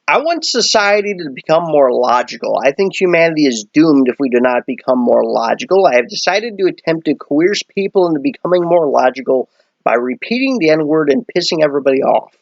I want society to become more logical. I think humanity is doomed if we do not become more logical. I have decided to attempt to coerce people into becoming more logical by repeating the N word and pissing everybody off.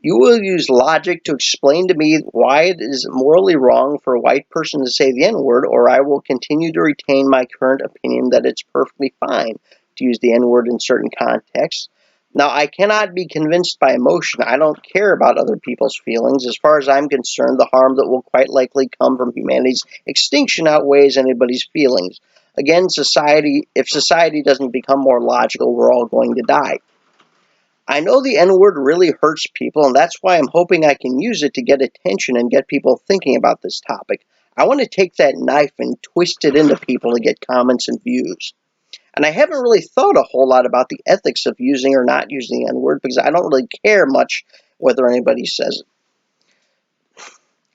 You will use logic to explain to me why it is morally wrong for a white person to say the N word, or I will continue to retain my current opinion that it's perfectly fine to use the N word in certain contexts. Now, I cannot be convinced by emotion. I don't care about other people's feelings. As far as I'm concerned, the harm that will quite likely come from humanity's extinction outweighs anybody's feelings. Again, if society doesn't become more logical, we're all going to die. I know the N word really hurts people, and that's why I'm hoping I can use it to get attention and get people thinking about this topic. I want to take that knife and twist it into people to get comments and views. And I haven't really thought a whole lot about the ethics of using or not using the N word because I don't really care much whether anybody says it.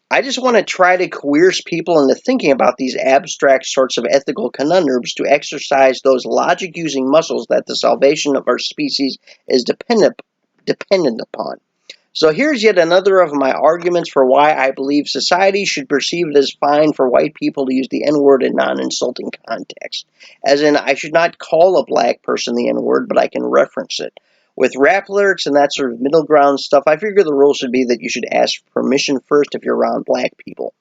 I just want to try to coerce people into thinking about these abstract sorts of ethical conundrums to exercise those logic using muscles that the salvation of our species is dependent upon. So here's yet another of my arguments for why I believe society should perceive it as fine for white people to use the N-word in non-insulting context. As in, I should not call a black person the N-word, but I can reference it. With rap lyrics and that sort of middle ground stuff, I figure the rule should be that you should ask permission first if you're around black people.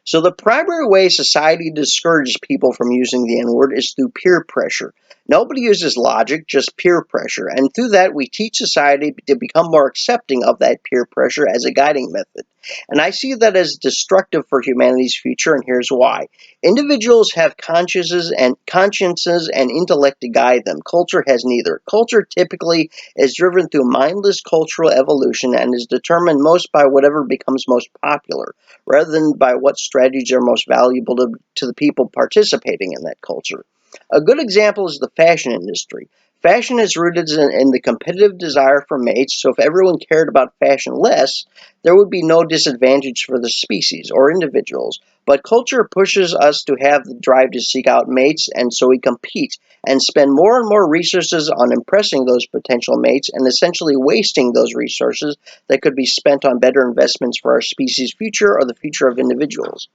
So the primary way society discourages people from using the N-word is through peer pressure. Nobody uses logic, just peer pressure. And through that, we teach society to become more accepting of that peer pressure as a guiding method. And I see that as destructive for humanity's future, and here's why. Individuals have consciences and intellect to guide them. Culture has neither. Culture typically is driven through mindless cultural evolution and is determined most by whatever becomes most popular, rather than by what strategies are most valuable to the people participating in that culture. A good example is the fashion industry. Fashion is rooted in the competitive desire for mates, so if everyone cared about fashion less, there would be no disadvantage for the species or individuals. But culture pushes us to have the drive to seek out mates, and so we compete and spend more and more resources on impressing those potential mates and essentially wasting those resources that could be spent on better investments for our species' future or the future of individuals.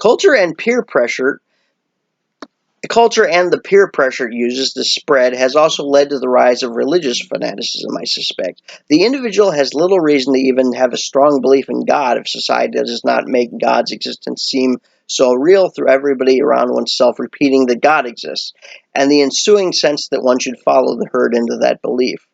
Culture and peer pressure Culture and the peer pressure it uses to spread has also led to the rise of religious fanaticism, I suspect. The individual has little reason to even have a strong belief in God if society does not make God's existence seem so real through everybody around oneself repeating that God exists, and the ensuing sense that one should follow the herd into that belief.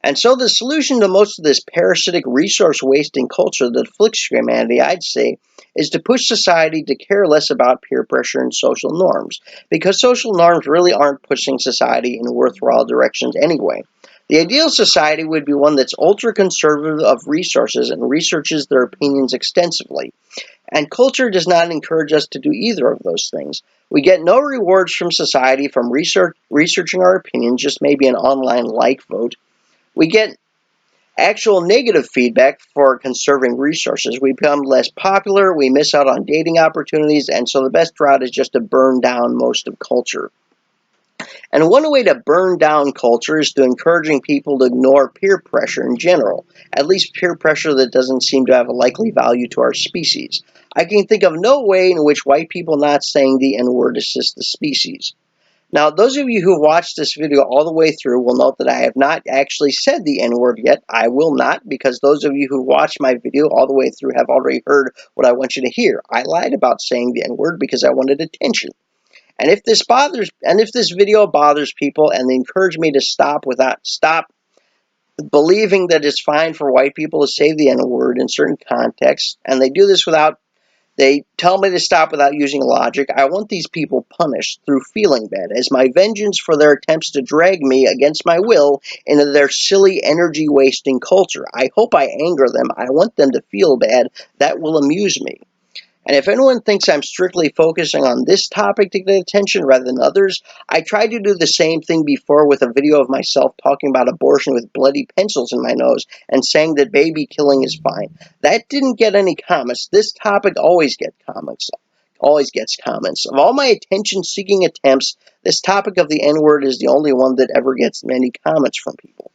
And so the solution to most of this parasitic resource wasting culture that afflicts humanity, I'd say, is to push society to care less about peer pressure and social norms, because social norms really aren't pushing society in worthwhile directions anyway. The ideal society would be one that's ultra conservative of resources and researches their opinions extensively. And culture does not encourage us to do either of those things. We get no rewards from society from researching our opinions, just maybe an online like vote. We get actual negative feedback for conserving resources. We become less popular, we miss out on dating opportunities, and so the best route is just to burn down most of culture. And one way to burn down culture is to encouraging people to ignore peer pressure in general, at least peer pressure that doesn't seem to have a likely value to our species. I can think of no way in which white people not saying the N-word assists the species. Now, those of you who watched this video all the way through will note that I have not actually said the N-word yet. I will not, because those of you who watched my video all the way through have already heard what I want you to hear. I lied about saying the N-word because I wanted attention. And if this video bothers people and they encourage me to stop believing that it's fine for white people to say the N-word in certain contexts, and they tell me to stop without using logic, I want these people punished through feeling bad as my vengeance for their attempts to drag me against my will into their silly energy wasting culture. I hope I anger them. I want them to feel bad. That will amuse me. And if anyone thinks I'm strictly focusing on this topic to get attention rather than others, I tried to do the same thing before with a video of myself talking about abortion with bloody pencils in my nose and saying that baby killing is fine. That didn't get any comments. This topic always gets comments. Always gets comments. Of all my attention-seeking attempts, this topic of the N-word is the only one that ever gets many comments from people.